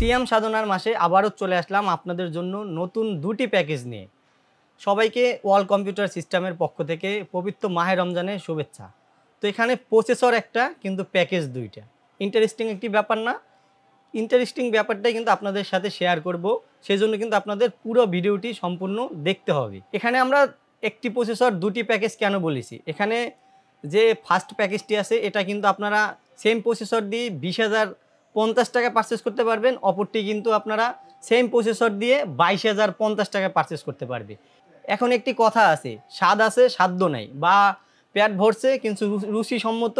সিয়াম সাধনার মাসে আবারও চলে আসলাম আপনাদের জন্য নতুন দুটি প্যাকেজ নিয়ে। সবাইকে ওয়াল কম্পিউটার সিস্টেমের পক্ষ থেকে পবিত্র মাহে রমজানের শুভেচ্ছা। তো এখানে প্রসেসর একটা কিন্তু প্যাকেজ দুইটা। ইন্টারেস্টিং একটি ব্যাপার না? ইন্টারেস্টিং ব্যাপারটাই কিন্তু আপনাদের সাথে শেয়ার করব। সেজন্য কিন্তু আপনাদের পুরো ভিডিওটি সম্পূর্ণ দেখতে হবে। এখানে আমরা একটি প্রসেসর দুটি প্যাকেজ কেন বলেছি, এখানে যে ফার্স্ট প্যাকেজটি আছে এটা কিন্তু আপনারা সেম প্রসেসর দিয়ে 20,050 টাকা পারচেস করতে পারবেন। অপরটি কিন্তু আপনারা সেম প্রসেসর দিয়ে 22,050 টাকা পারচেস করতে পারবে। এখন একটি কথা আছে, স্বাদ আছে সাধ্য নাই, বা পেট ভরছে কিন্তু রুচিসম্মত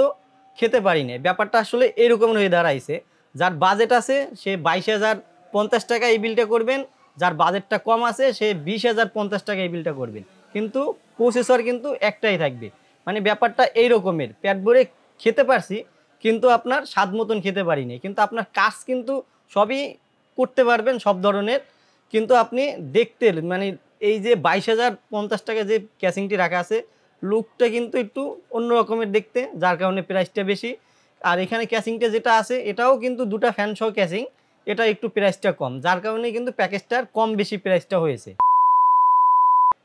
খেতে পারি না। ব্যাপারটা আসলে এরকম হয়ে দাঁড়াইছে। যার বাজেট আছে সে 22,050 টাকা এই বিলটা করবেন, যার বাজেটটা কম আছে সে 20,050 টাকা এই বিলটা করবেন, কিন্তু প্রসেসর কিন্তু একটাই থাকবে। মানে ব্যাপারটা এই রকমের, পেট ভরে খেতে পারছি কিন্তু আপনার স্বাদ মতন খেতে পারিনি, কিন্তু আপনার কাজ কিন্তু সবই করতে পারবেন সব ধরনের, কিন্তু আপনি দেখতে মানে এই যে 22,050 টাকা যে ক্যাসিংটি রাখা আছে লুকটা কিন্তু একটু অন্য রকমের দেখতে, যার কারণে প্রাইসটা বেশি। আর এখানে ক্যাসিংটা যেটা আছে এটাও কিন্তু দুটা ফ্যান সহ ক্যাসিং, এটা একটু প্রাইসটা কম, যার কারণে কিন্তু প্যাকেজটার কম বেশি প্রাইসটা হয়েছে।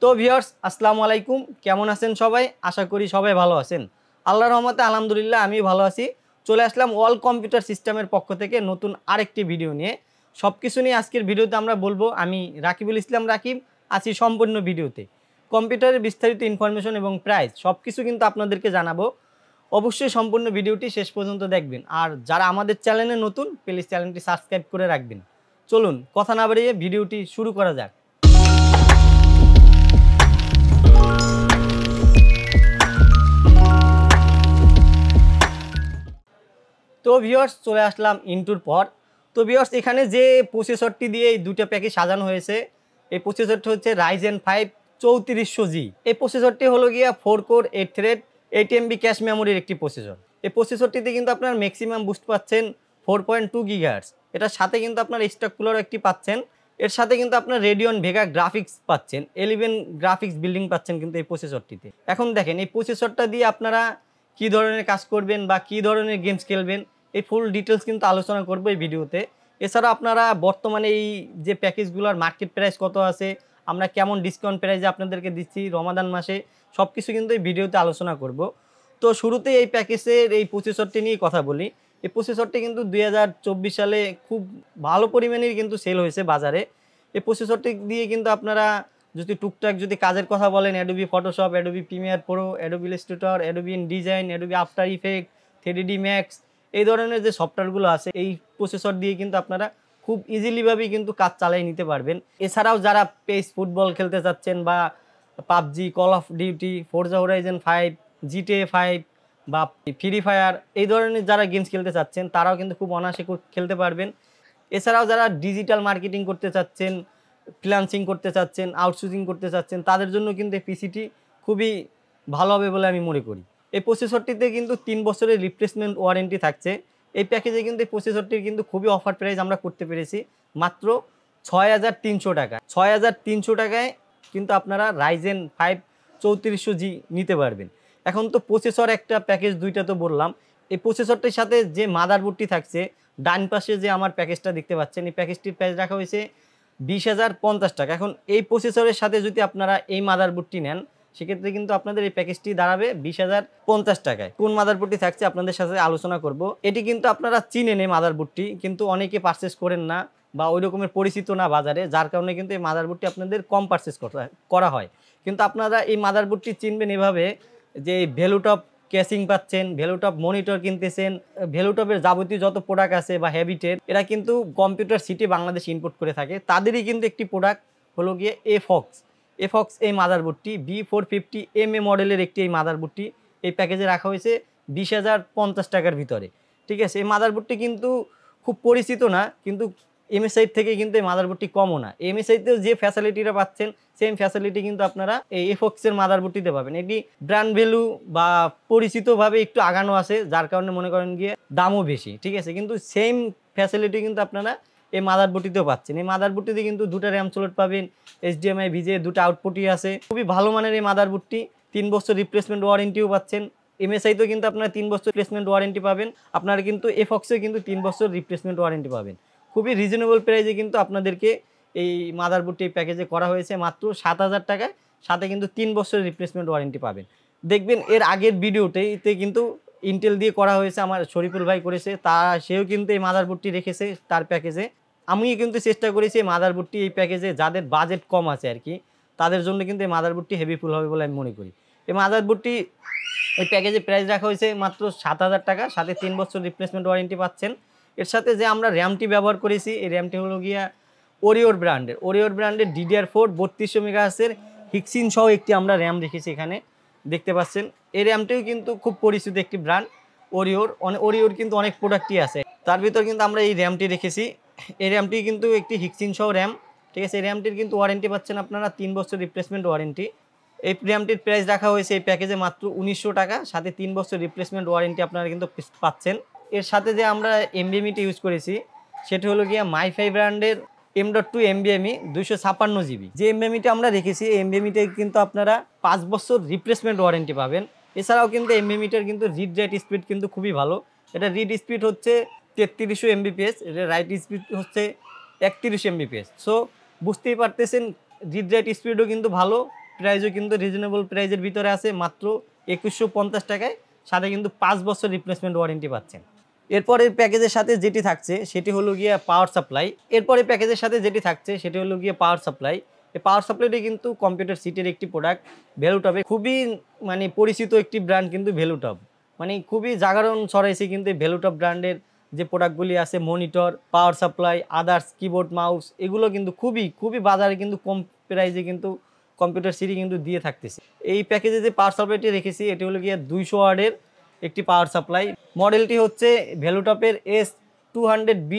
তো ভিউয়ার্স, আসসালামু আলাইকুম, কেমন আছেন সবাই? আশা করি সবাই ভালো আছেন। আল্লাহর রহমতে আলহামদুলিল্লাহ আমি ভালো আছি। চলে আসলাম ওয়াল কম্পিউটার সিস্টেমের পক্ষ থেকে নতুন আরেকটি ভিডিও নিয়ে। সব কিছু নিয়ে আজকের ভিডিওতে আমরা বলবো। আমি রাকিবুল ইসলাম রাকিব আছি সম্পূর্ণ ভিডিওতে। কম্পিউটারের বিস্তারিত ইনফরমেশন এবং প্রাইস সব কিছু কিন্তু আপনাদেরকে জানাবো। অবশ্যই সম্পূর্ণ ভিডিওটি শেষ পর্যন্ত দেখবেন। আর যারা আমাদের চ্যানেলে নতুন, প্লিজ চ্যানেলটি সাবস্ক্রাইব করে রাখবেন। চলুন কথা না বাড়িয়ে ভিডিওটি শুরু করা যাক। তো ভিউয়ার্স, চলে আসলাম ইন্টুর পর। তো ভিউয়ার্স, এখানে যে প্রসেসরটি দিয়ে এই দুটো প্যাকেজ সাজানো হয়েছে, এই প্রসেসরটি হচ্ছে Ryzen 5 3400G। এই প্রসেসরটি হলো গিয়া 4 কোর 8 থ্রেড 8 MB ক্যাশ মেমোরির একটি প্রসেসর। এই প্রসেসরটিতে কিন্তু আপনার ম্যাক্সিমাম বুস্ট পাচ্ছেন 4.2 GHz। এটার সাথে কিন্তু আপনার স্টক কুলার একটি পাচ্ছেন। এর সাথে কিন্তু আপনার রেডিয়ন ভেগা গ্রাফিক্স পাচ্ছেন, 11 গ্রাফিক্স বিল্ডিং পাচ্ছেন কিন্তু এই প্রসেসরটিতে। এখন দেখেন এই প্রসেসরটা দিয়ে আপনারা কী ধরনের কাজ করবেন বা কী ধরনের গেমস খেলবেন, এই ফুল ডিটেলস কিন্তু আলোচনা করবো এই ভিডিওতে। এছাড়া আপনারা বর্তমানে এই যে প্যাকেজগুলোর মার্কেট প্রাইস কত আছে, আমরা কেমন ডিসকাউন্ট প্রাইসে আপনাদেরকে দিচ্ছি রমাদান মাসে, সব কিছু কিন্তু এই ভিডিওতে আলোচনা করব। তো শুরুতেই এই প্যাকেজের এই প্রসেসরটি নিয়ে কথা বলি। এই প্রসেসরটি কিন্তু 2024 সালে খুব ভালো পরিমাণেই কিন্তু সেল হয়েছে বাজারে। এই প্রসেসরটি দিয়ে কিন্তু আপনারা যদি টুকটাক যদি কাজের কথা বলেন, Adobe Photoshop, Adobe Premiere Pro, Adobe Illustrator, Adobe InDesign, Adobe after effect, 3D max, এই ধরনের যে সফটওয়্যারগুলো আছে এই প্রসেসর দিয়ে কিন্তু আপনারা খুব ইজিলিভাবেই কিন্তু কাজ চালিয়ে নিতে পারবেন। এছাড়াও যারা পেস ফুটবল খেলতে চাচ্ছেন বা PUBG, call of duty, Forza Horizon 5, GTA 5 বা ফ্রি ফায়ার, এই ধরনের যারা গেমস খেলতে চাচ্ছেন তারাও কিন্তু খুব অনায়াসে খেলতে পারবেন। এছাড়াও যারা ডিজিটাল মার্কেটিং করতে চাচ্ছেন, ফ্রিল্যান্সিং করতে চাচ্ছেন, আউটসোর্সিং করতে চাচ্ছেন, তাদের জন্য কিন্তু এই পিসিটি খুবই ভালো হবে বলে আমি মনে করি। এই প্রসেসরটিতে কিন্তু 3 বছরের রিপ্লেসমেন্ট ওয়ারেন্টি থাকছে। এই প্যাকেজে কিন্তু এই প্রসেসরটির কিন্তু খুবই অফার প্রাইস আমরা করতে পেরেছি মাত্র 6,300 টাকা। 6,300 টাকায় কিন্তু আপনারা Ryzen 5 3400G নিতে পারবেন। এখন তো প্রসেসর একটা, প্যাকেজ দুইটা তো বললাম। এই প্রসেসরটির সাথে যে মাদারবোর্ডটি থাকছে, ডান পাশে যে আমার প্যাকেজটা দেখতে পাচ্ছেন, এই প্যাকেজটির প্রাইস রাখা হয়েছে 20,050 টাকা। এখন এই প্রসেসরের সাথে যদি আপনারা এই মাদারবোর্ডটি নেন, সেক্ষেত্রে কিন্তু আপনাদের এই প্যাকেজটি দাঁড়াবে 20,050 টাকায়। কোন মাদারবোর্ডটি থাকছে আপনাদের সাথে আলোচনা করব। এটি কিন্তু আপনারা চিনেন এই মাদারবোর্ডটি, কিন্তু অনেকে পারচেস করেন না বা ওই রকমের পরিচিত না বাজারে, যার কারণে কিন্তু এই মাদারবোর্ডটি আপনাদের কম পারচেস করা হয়। কিন্তু আপনারা এই মাদারবোর্ডটি চিনবেন এভাবে যে ভ্যালুটপ ক্যাসিং পাচ্ছেন, ভ্যালুটপ মনিটর কিনতেছেন, ভ্যালুটপের যাবতীয় যত প্রোডাক্ট আছে বা হ্যাবিটের, এরা কিন্তু কম্পিউটার সিটি বাংলাদেশ ইম্পোর্ট করে থাকে। তাদেরই কিন্তু একটি প্রোডাক্ট হলো গিয়ে এফক্স এই মাদারবোর্ডটি B450MA মডেলের একটি এই মাদারবোর্ডটি এই প্যাকেজে রাখা হয়েছে 20,050 টাকার ভিতরে। ঠিক আছে, এই মাদারবোর্ডটি কিন্তু খুব পরিচিত না, কিন্তু MSI থেকে কিন্তু এই মাদারবোর্ডটি কমও না। MSIতেও যে ফ্যাসিলিটিটা পাচ্ছেন সেম ফ্যাসিলিটি কিন্তু আপনারা এই এফক্সের মাদারবোর্ডটিতে পাবেন। এটি ব্র্যান্ড ভ্যালু বা পরিচিতভাবে একটু আগানো আছে, যার কারণে মনে করেন গিয়ে দামও বেশি। ঠিক আছে, কিন্তু সেম ফ্যাসিলিটি কিন্তু আপনারা এই মাদারবোর্ডটিতেও পাচ্ছেন। এই মাদারবোর্ডটিতে কিন্তু দুটো র্যাম স্লট পাবেন, HDMI VGA দুটো আউটপুটই আছে। খুবই ভালো মানের এই মাদারবোর্ডটি, 3 বছর রিপ্লেসমেন্ট ওয়ারেন্টিও পাচ্ছেন। MSIতেও কিন্তু আপনারা 3 বছর রিপ্লেসমেন্ট ওয়ারেন্টি পাবেন, আপনারা কিন্তু এফক্সেও কিন্তু 3 বছর রিপ্লেসমেন্ট ওয়ারেন্টি পাবেন। খুবই রিজনেবল প্রাইসে কিন্তু আপনাদেরকে এই মাদারবোর্ডটি এই প্যাকেজে করা হয়েছে মাত্র 7,000 টাকায়, সাথে কিন্তু 3 বছরের রিপ্লেসমেন্ট ওয়ারেন্টি পাবেন। দেখবেন এর আগের ভিডিওতে কিন্তু ইন্টেল দিয়ে করা হয়েছে, আমার শরীফুল ভাই করেছে, সেও কিন্তু এই মাদারবোর্ডটি রেখেছে তার প্যাকেজে। আমি কিন্তু চেষ্টা করেছি এই মাদারবোর্ডটি এই প্যাকেজে যাদের বাজেট কম আছে আর কি, তাদের জন্য কিন্তু এই মাদারবোর্ডটি হেভিফুল হবে বলে আমি মনে করি। এই মাদারবোর্ডটি এই প্যাকেজে প্রাইস রাখা হয়েছে মাত্র 7,000 টাকা, সাথে 3 বছর রিপ্লেসমেন্ট ওয়ারেন্টি পাচ্ছেন। এর সাথে যে আমরা র্যামটি ব্যবহার করেছি, এই র্যামটি হলো গিয়া ওরিওর ব্র্যান্ডের DDR4 3200 মেগাহার্টজের হিক্সিন সহ একটি আমরা র্যাম রেখেছি এখানে দেখতে পাচ্ছেন। এই র্যামটিও কিন্তু খুব পরিচিত একটি ব্র্যান্ড ওরিওর কিন্তু অনেক প্রোডাক্টই আছে, তার ভিতর কিন্তু আমরা এই র্যামটি রেখেছি। এই র্যামটি কিন্তু একটি হিক্সিন সহ র্যাম, ঠিক আছে। এই র্যামটির কিন্তু ওয়ারেন্টি পাচ্ছেন আপনারা 3 বছর রিপ্লেসমেন্ট ওয়ারেন্টি। এই র্যামটির প্রাইস রাখা হয়েছে এই প্যাকেজে মাত্র 1900 টাকা, সাথে 3 বছর রিপ্লেসমেন্ট ওয়ারেন্টি আপনারা কিন্তু পাচ্ছেন। এর সাথে যে আমরা এমবিএমইটি ইউজ করেছি সেটি হলো গিয়া মাইফাই ব্র্যান্ডের M.2 এমবিএমই 256 জিবি। যে এমবিএমইটা আমরা রেখেছি এই এমবিএমইতে কিন্তু আপনারা 5 বছর রিপ্লেসমেন্ট ওয়ারেন্টি পাবেন। এছাড়াও কিন্তু এমবিএমইটার কিন্তু রিড রাইট স্পিড কিন্তু খুবই ভালো। এটা রিড স্পিড হচ্ছে 3300 এমবিপিএস, এটা রাইট স্পিড হচ্ছে 31 এমবিপিএস। সো বুঝতেই পারতেছেন রিড রাইট স্পিডও কিন্তু ভালো, প্রাইসও কিন্তু রিজনেবল প্রাইসের ভিতরে আছে মাত্র 2150 টাকায়, সাথে কিন্তু 5 বছর রিপ্লেসমেন্ট ওয়ারেন্টি পাচ্ছেন। এরপরে প্যাকেজের সাথে যেটি থাকছে সেটি হলো গিয়ে পাওয়ার সাপ্লাই। এরপরে প্যাকেজের সাথে যেটি থাকছে সেটি হলো গিয়ে পাওয়ার সাপ্লাই। এই পাওয়ার সাপ্লাইটি কিন্তু কম্পিউটার সিটের একটি প্রোডাক্ট, ভ্যালুটপে খুবই মানে পরিচিত একটি ব্র্যান্ড কিন্তু ভ্যালুটপ, মানে খুবই জাগরণ ছড়াইছে কিন্তু এই ভ্যালুটপ ব্র্যান্ডের যে প্রোডাক্টগুলি আছে, monitor, power supply, others, keyboard, mouse, এগুলো কিন্তু খুবই বাজারে কিন্তু কম প্রাইসে কিন্তু কম্পিউটার সিটি কিন্তু দিয়ে থাকতেছে। এই প্যাকেজে যে পাওয়ার সাপ্লাইটি রেখেছি এটি হলো গিয়ে 200 ওয়াটের একটি পাওয়ার সাপ্লাই। মডেলটি হচ্ছে ভ্যালুটপের S200B+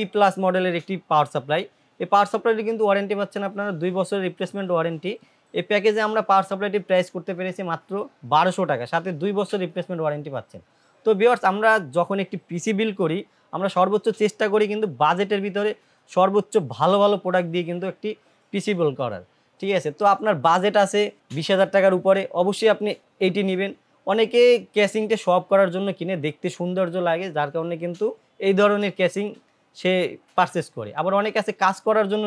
মডেলের একটি পাওয়ার সাপ্লাই। এই পাওয়ার সাপ্লাইটি কিন্তু ওয়ারেন্টি পাচ্ছেন আপনারা 2 বছরের রিপ্লেসমেন্ট ওয়ারেন্টি। এই প্যাকেজে আমরা পাওয়ার সাপ্লাইটি প্রাইস করতে পেরেছি মাত্র 1200 টাকা, সাথে 2 বছর রিপ্লেসমেন্ট ওয়ারেন্টি পাচ্ছেন। তো ভিউয়ার্স, আমরা যখন একটি পিসি বিল্ড করি আমরা সর্বোচ্চ চেষ্টা করি কিন্তু বাজেটের ভিতরে সর্বোচ্চ ভালো প্রোডাক্ট দিয়ে কিন্তু একটি পিসি বিল্ড করার, ঠিক আছে। তো আপনার বাজেট আছে 20,000 টাকার উপরে, অবশ্যই আপনি এইটি নেবেন। অনেকে ক্যাসিংটা শো অফ করার জন্য কিনে, দেখতে সৌন্দর্য লাগে, যার কারণে কিন্তু এই ধরনের ক্যাসিং সে পারচেস করে। আবার অনেকে আছে কাজ করার জন্য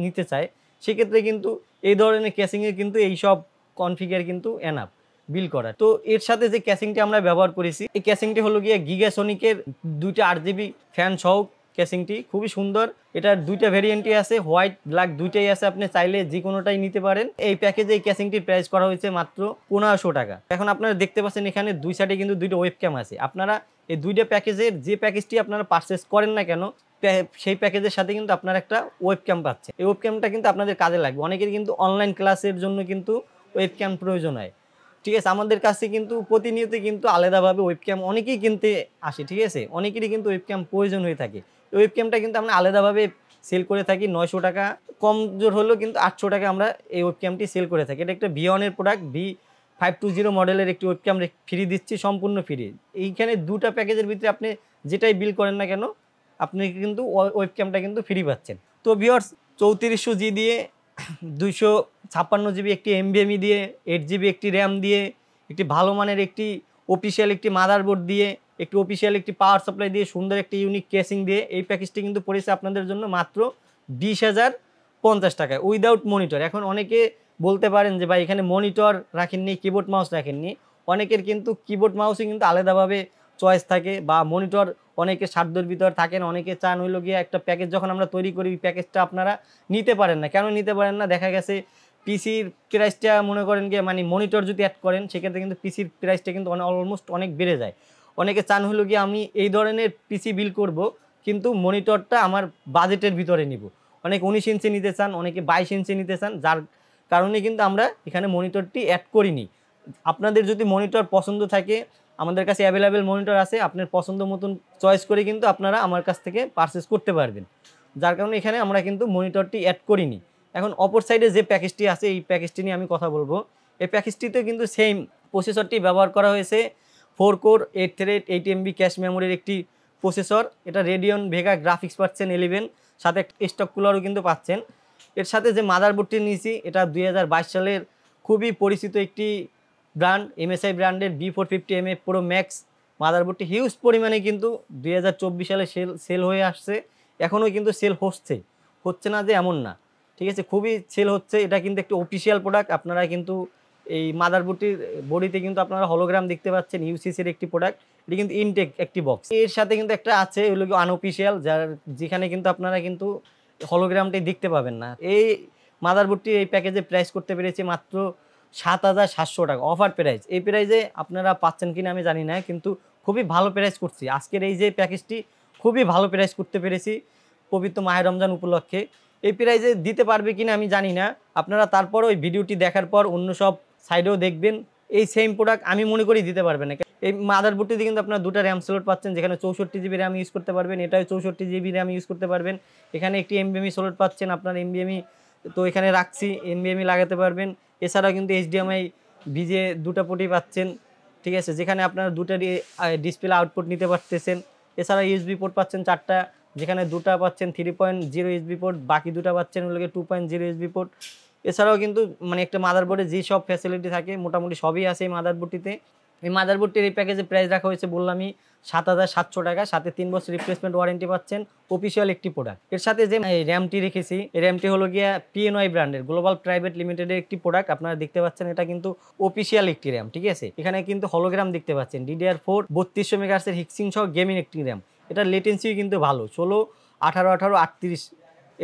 নিতে চায়, সেক্ষেত্রে কিন্তু এই ধরনের ক্যাসিংয়ে কিন্তু এইসব কনফিগার কিন্তু এনাফ বিল করার। তো এর সাথে যে ক্যাসিংটি আমরা ব্যবহার করেছি এই ক্যাসিংটি হলো গিয়ে গিগাসনিকের 2টা 8GB ফ্যান সহ ক্যাসিংটি, খুবই সুন্দর। এটার 2টা ভেরিয়েন্টই আছে, হোয়াইট ব্ল্যাক দুইটাই আছে, আপনি চাইলে যে কোনোটাই নিতে পারেন। এই প্যাকেজে এই ক্যাসিংটির প্রাইস করা হয়েছে মাত্র 1500 টাকা। এখন আপনারা দেখতে পাচ্ছেন এখানে দুই সাইডে কিন্তু 2টা ওয়েবক্যাম আছে। আপনারা এই 2টা প্যাকেজের যে প্যাকেজটি আপনারা পারচেস করেন না কেন, সেই প্যাকেজের সাথে কিন্তু আপনারা একটা ওয়েবক্যাম পাচ্ছেন। এই ওয়েবক্যামটা কিন্তু আপনাদের কাজে লাগবে। অনেকের কিন্তু অনলাইন ক্লাসের জন্য কিন্তু ওয়েবক্যাম প্রয়োজন হয়, ঠিক আছে। আমাদের কাছে কিন্তু প্রতিনিয়ত কিন্তু আলাদাভাবে ওয়েবক্যাম অনেকেই কিনতে আসে, ঠিক আছে। অনেকেরই কিন্তু ওয়েবক্যাম প্রয়োজন হয়ে থাকে। ওয়েবক্যামটা কিন্তু আমরা আলাদাভাবে সেল করে থাকি 900 টাকা, কম জোর হলেও কিন্তু 800 টাকা আমরা এই ওয়েবক্যামটি সেল করে থাকি। এটা একটা V1-এর প্রোডাক্ট, V520 মডেলের একটি ওয়েবক্যাম ফ্রি দিচ্ছি, সম্পূর্ণ ফ্রি। এইখানে 2টা প্যাকেজের ভিতরে আপনি যেটাই বিল করেন না কেন আপনি কিন্তু ওয়েবক্যামটা কিন্তু ফ্রি পাচ্ছেন। তো ভিউয়ার্স, 3400G দিয়ে 256GB একটি এমবিএমই দিয়ে 8GB একটি র্যাম দিয়ে একটি ভালো মানের একটি অফিসিয়াল একটি মাদারবোর্ড দিয়ে একটি অফিসিয়াল একটি পাওয়ার সাপ্লাই দিয়ে সুন্দর একটি ইউনিক কেসিং দিয়ে এই প্যাকেজটি কিন্তু পড়েছে আপনাদের জন্য মাত্র 20,050 টাকায় উইদাউট মনিটর। এখন অনেকে বলতে পারেন যে ভাই এখানে মনিটর রাখেননি, কিবোর্ড মাউস রাখেননি। অনেকের কিন্তু কিবোর্ড মাউসই কিন্তু আলাদাভাবে চয়েস থাকে, বা মনিটর অনেকে সাধ্যের ভিতর থাকেন। অনেকে চান হইলো গিয়ে একটা প্যাকেজ যখন আমরা তৈরি করি প্যাকেজটা আপনারা নিতে পারেন না। কেন নিতে পারেন না? দেখা গেছে পিসির প্রাইসটা মনে করেন গিয়ে মানে মনিটর যদি অ্যাড করেন সেক্ষেত্রে কিন্তু পিসির প্রাইসটা কিন্তু অলমোস্ট অনেক বেড়ে যায়। অনেকে চান হলো গিয়ে আমি এই ধরনের পিসি বিল করব কিন্তু মনিটরটা আমার বাজেটের ভিতরে নিব। অনেকে 19 ইঞ্চি নিতে চান, অনেকে 22 ইঞ্চি নিতে চান, যার কারণে কিন্তু আমরা এখানে মনিটরটি অ্যাড করিনি। আপনাদের যদি মনিটর পছন্দ থাকে আমাদের কাছে অ্যাভেলেবেল মনিটর আছে, আপনার পছন্দ মতন চয়েস করে কিন্তু আপনারা আমার কাছ থেকে পারচেস করতে পারবেন, যার কারণে এখানে আমরা কিন্তু মনিটরটি অ্যাড করিনি। এখন অপর সাইডে যে প্যাকেজটি আছে এই প্যাকেজটি নিয়ে আমি কথা বলবো। এই প্যাকেজটিতে কিন্তু সেম প্রসেসরটি ব্যবহার করা হয়েছে, 4 কোর 8 থ্রেড 8 MB ক্যাশ মেমোরির একটি প্রসেসর। এটা রেডিয়ন ভেগা গ্রাফিক্স পাচ্ছেন 11, সাথে স্টক কুলারও কিন্তু পাচ্ছেন। এর সাথে যে মাদারবোর্ডটি নিয়েছি এটা 2022 সালের খুবই পরিচিত একটি ব্র্যান্ড, MSI ব্র্যান্ডের B450 Pro Max মাদারবোর্ডটি হিউজ পরিমাণে কিন্তু 2024 সালে সেল হয়ে আসছে এখনও কিন্তু সেল হচ্ছে না যে এমন না, ঠিক আছে, খুবই সেল হচ্ছে। এটা কিন্তু একটি অফিসিয়াল প্রোডাক্ট। আপনারা কিন্তু এই মাদারবোর্ডটির বডিতে কিন্তু আপনারা হলোগ্রাম দেখতে পাচ্ছেন, ইউসিসির একটি প্রোডাক্ট। এটি কিন্তু ইনটেক একটি বক্স। এর সাথে কিন্তু একটা আছে ওগুলো আনঅফিসিয়াল, যেখানে কিন্তু আপনারা কিন্তু হলোগ্রামটি দেখতে পাবেন না। এই মাদারবোর্ডটি এই প্যাকেজে প্রাইস করতে পেরেছি মাত্র ৭,৭০০ টাকা, অফার প্রাইস। এই প্রাইসে আপনারা পাচ্ছেন কিনা আমি জানি না, কিন্তু খুবই ভালো প্রাইস করছি আজকের এই যে প্যাকেজটি, খুবই ভালো প্রাইস করতে পেরেছি পবিত্র মাহে রমজান উপলক্ষে। এই প্রাইসে দিতে পারবে কিনা আমি জানি না, আপনারা তারপর ওই ভিডিওটি দেখার পর অন্য সব সাইডেও দেখবেন, এই সেম প্রোডাক্ট আমি মনে করি দিতে পারবে না। এই মাদারবোর্ডটিতে কিন্তু আপনারা দুটো র্যাম স্লট পাচ্ছেন, যেখানে 64 জিবি র্যাম ইউজ করতে পারবেন, এটাও 64 জিবি র্যাম ইউজ করতে পারবেন। এখানে একটি এমবিএমই স্লট পাচ্ছেন, আপনার এমবিএমই তো এখানে রাখছি, এমবিএমই লাগাতে পারবেন। এছাড়াও কিন্তু এইচডিএমআই ভিজে দুটো পোর্টই পাচ্ছেন, ঠিক আছে, যেখানে আপনারা দুটো ডিসপ্লে আউটপুট নিতে পারতেছেন। এছাড়া ইউএসবি পোর্ট পাচ্ছেন 4টা, যেখানে দুটো পাচ্ছেন 3.0 ইউএসবি পোর্ট, বাকি দুটো পাচ্ছেন ওগুলোকে 2.0 ইউএসবি পোর্ট। এছাড়াও কিন্তু মানে একটা মাদারবোর্ডে যে সব ফ্যাসিলিটি থাকে মোটামুটি সবই আছে এই মাদারবোর্ডটিতে। এই মাদারবোর্ডটির এই প্যাকেজে প্রাইস রাখা হয়েছে বললামই ৭,৭০০ টাকা, সাথে 3 বছর রিপ্লেসমেন্ট ওয়ারেন্টি পাচ্ছেন, অফিসিয়াল একটি প্রোডাক্ট। এর সাথে যে র্যামটি রেখেছি, এই র্যামটি হলো গিয়া পিএনওয়াই ব্র্যান্ডের গ্লোবাল প্রাইভেট লিমিটেডের একটি প্রোডাক্ট। আপনারা দেখতে পাচ্ছেন এটা কিন্তু অফিসিয়াল একটি র্যাম, ঠিক আছে। এখানে কিন্তু হলোগ্রাম দেখতে পাচ্ছেন, DDR4 3200 মেগাহার্টজের হিক্সিং সহ গেমিং একটি র্যাম। এটার লেটেন্সিও কিন্তু ভালো, 16, 18, 18, 38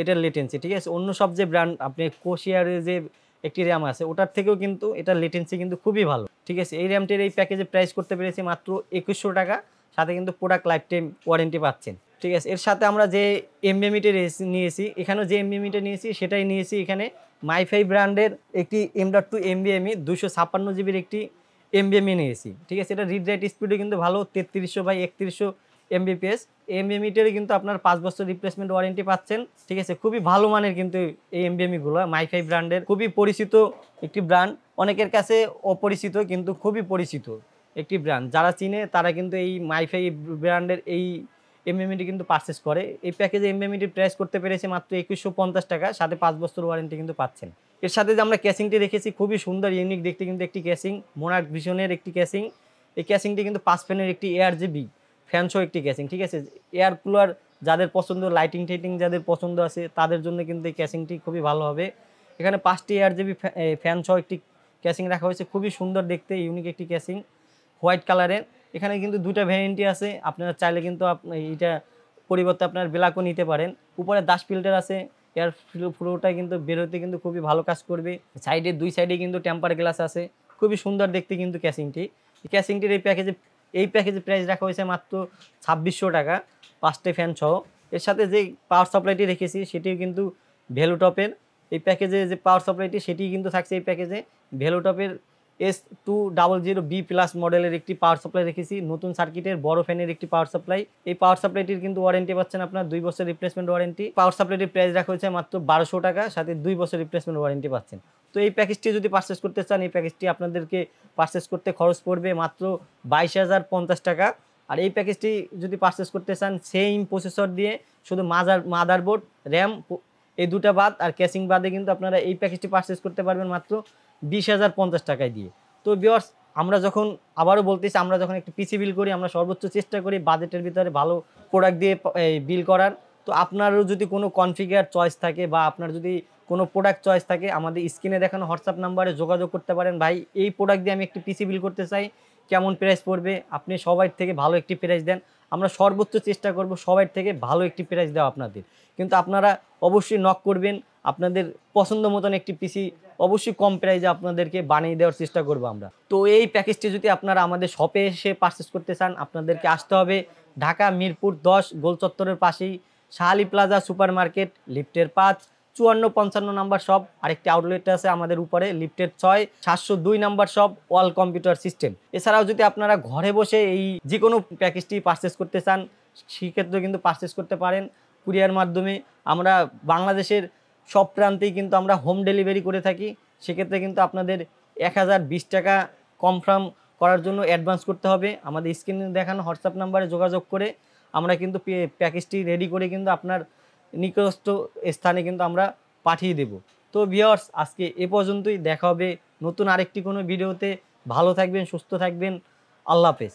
এটার লেটেন্সি, ঠিক আছে। অন্য সব যে ব্র্যান্ড আপনি কোশিয়ারের যে একটি র্যাম আছে ওটার থেকেও কিন্তু এটার লেটেন্সি কিন্তু খুবই ভালো, ঠিক আছে। এই র্যামটির এই প্যাকেজে প্রাইস করতে পেরেছি মাত্র 2100 টাকা, সাথে কিন্তু প্রোডাক্ট লাইফ টাইম ওয়ারেন্টি পাচ্ছেন, ঠিক আছে। এর সাথে আমরা যে এমবিএমইটা নিয়েছি, এখানেও যে এমবিএমইটা নিয়েছি সেটাই নিয়েছি। এখানে মাইফাই ব্র্যান্ডের একটি M.2 এমবিএমই 256 জিবির একটি এমবিএমই নিয়েছি, ঠিক আছে। এটা রিড রাইট স্পিডও কিন্তু ভালো, 3300/3100 এমবিপিএস। এমবিএমইটারে কিন্তু আপনার 5 বছর রিপ্লেসমেন্ট ওয়ারেন্টি পাচ্ছেন, ঠিক আছে। খুবই ভালো মানের কিন্তু এই এমবিএমইগুলো মাইফাই ব্র্যান্ডের, খুবই পরিচিত একটি ব্র্যান্ড, অনেকের কাছে অপরিচিত কিন্তু খুবই পরিচিত একটি ব্র্যান্ড। যারা চিনে তারা কিন্তু এই মাইফাই ব্র্যান্ডের এই এমবিএমইটি কিন্তু পারচেস করে। এই প্যাকেজে এমবিএমইটি প্রাইস করতে পেরেছে মাত্র 2150 টাকা, সাথে 5 বছর ওয়ারেন্টি কিন্তু পাচ্ছেন। এর সাথে যে আমরা ক্যাসিংটি রেখেছি খুবই সুন্দর ইউনিক দেখতে কিন্তু একটি ক্যাসিং, মোনার্ক ভিশনের একটি ক্যাসিং। এই ক্যাসিংটি কিন্তু 5 ফ্যানের একটি ARGB ফ্যান সহ একটি ক্যাসিং, ঠিক আছে। এয়ার কুলার যাদের পছন্দ, লাইটিং টাইটিং যাদের পছন্দ আছে তাদের জন্য কিন্তু এই ক্যাসিংটি খুবই ভালো হবে। এখানে 5টি ARGB ফ্যান সহ একটি ক্যাসিং রাখা হয়েছে, খুবই সুন্দর দেখতে ইউনিক একটি ক্যাসিং, হোয়াইট কালারের। এখানে কিন্তু দুটো ভ্যারিয়েন্টই আছে, আপনারা চাইলে কিন্তু এইটা পরিবর্তে আপনার ব্ল্যাকও নিতে পারেন। উপরে দাশ ফিল্টার আছে, এয়ার ফ্লোটা কিন্তু বেরোতে কিন্তু খুবই ভালো কাজ করবে। সাইডে দুই সাইডে কিন্তু টেম্পার গ্লাস আছে, খুবই সুন্দর দেখতে কিন্তু ক্যাসিংটির এই প্যাকেজে প্রাইস রাখা হয়েছে মাত্র 2600 টাকা, 5টে ফ্যান সহ। এর সাথে যে পাওয়ার সাপ্লাইটি রেখেছি সেটিও কিন্তু ভ্যালুটপের। এই প্যাকেজে যে পাওয়ার সাপ্লাইটি সেটি কিন্তু থাকছে এই প্যাকেজে ভ্যালুটপের S200B+ মডেলের একটি পাওয়ার সাপ্লাই রেখেছি, নতুন সার্কিটের বড় ফ্যানের একটি পাওয়ার সাপ্লাই। এই পাওয়ার সাপ্লাইটির কিন্তু ওয়ারেন্টি পাচ্ছেন আপনার 2 বছর রিপ্লেসমেন্ট ওয়ারেন্টি। পাওয়ার সাপ্লাইটির প্রাইস রাখা হয়েছে মাত্র 1200 টাকা, সাথে 2 বছর রিপ্লেসমেন্ট ওয়ারেন্টি পাচ্ছেন। তো এই প্যাকেজটি যদি পারচেস করতে চান, এই প্যাকেজটি আপনাদেরকে পারচেস করতে খরচ পড়বে মাত্র 22,050 টাকা। আর এই প্যাকেজটি যদি পারচেস করতে চান সেম প্রসেসর দিয়ে, শুধু মাদারবোর্ড, র্যাম এই দুটা বাদ আর ক্যাসিং বাদে কিন্তু আপনারা এই প্যাকেজটি পারচেস করতে পারবেন মাত্র 20,050 টাকায় দিয়ে। তো ভিউয়ার্স, আমরা যখন আবারও বলতেছি, আমরা যখন একটু পিসি বিল করি আমরা সর্বোচ্চ চেষ্টা করি বাজেটের ভিতরে ভালো প্রোডাক্ট দিয়ে বিল করার। তো আপনারও যদি কোনো কনফিগার চয়েস থাকে বা আপনার যদি কোনো প্রোডাক্ট চয়েস থাকে, আমাদের স্ক্রিনে দেখানো হোয়াটসঅ্যাপ নাম্বারে যোগাযোগ করতে পারেন। ভাই এই প্রোডাক্ট দিয়ে আমি একটি পিসি বিল করতে চাই, কেমন প্রাইস পড়বে, আপনি সবার থেকে ভালো একটি প্রাইস দেন। আমরা সর্বোচ্চ চেষ্টা করব সবার থেকে ভালো একটি প্রাইস দেওয়া আপনাদের, কিন্তু আপনারা অবশ্যই নক করবেন, আপনাদের পছন্দ মতন একটি পিসি অবশ্যই কম প্রাইসে আপনাদেরকে বানিয়ে দেওয়ার চেষ্টা করব আমরা। তো এই প্যাকেজটি যদি আপনারা আমাদের শপে এসে পারচেস করতে চান, আপনাদেরকে আসতে হবে ঢাকা মিরপুর 10 গোল চত্বরের পাশেই শাহালি প্লাজা সুপার মার্কেট, লিফটের 5, 54-55 নাম্বার শপ। আরেকটি আউটলেট আছে আমাদের উপরে লিফটের 6, 702 নাম্বার শপ, ওয়াল কম্পিউটার সিস্টেম। এছাড়াও যদি আপনারা ঘরে বসে এই যে কোনো প্যাকেজটি পারচেস করতে চান, সেক্ষেত্রে কিন্তু পারচেস করতে পারেন কুরিয়ার মাধ্যমে। আমরা বাংলাদেশের সব প্রান্তেই কিন্তু আমরা হোম ডেলিভারি করে থাকি। সেক্ষেত্রে কিন্তু আপনাদের 1020 টাকা কনফার্ম করার জন্য অ্যাডভান্স করতে হবে। আমাদের স্ক্রিনে দেখানো হোয়াটসঅ্যাপ নাম্বারে যোগাযোগ করে আমরা কিন্তু প্যাকেজটি রেডি করে কিন্তু আপনার নিকটস্থ স্থানে কিন্তু আমরা পাঠিয়ে দেব। তো ভিউয়ার্স, আজকে এ পর্যন্তই, দেখা হবে নতুন আরেকটি কোনো ভিডিওতে। ভালো থাকবেন, সুস্থ থাকবেন, আল্লাহ হাফেজ।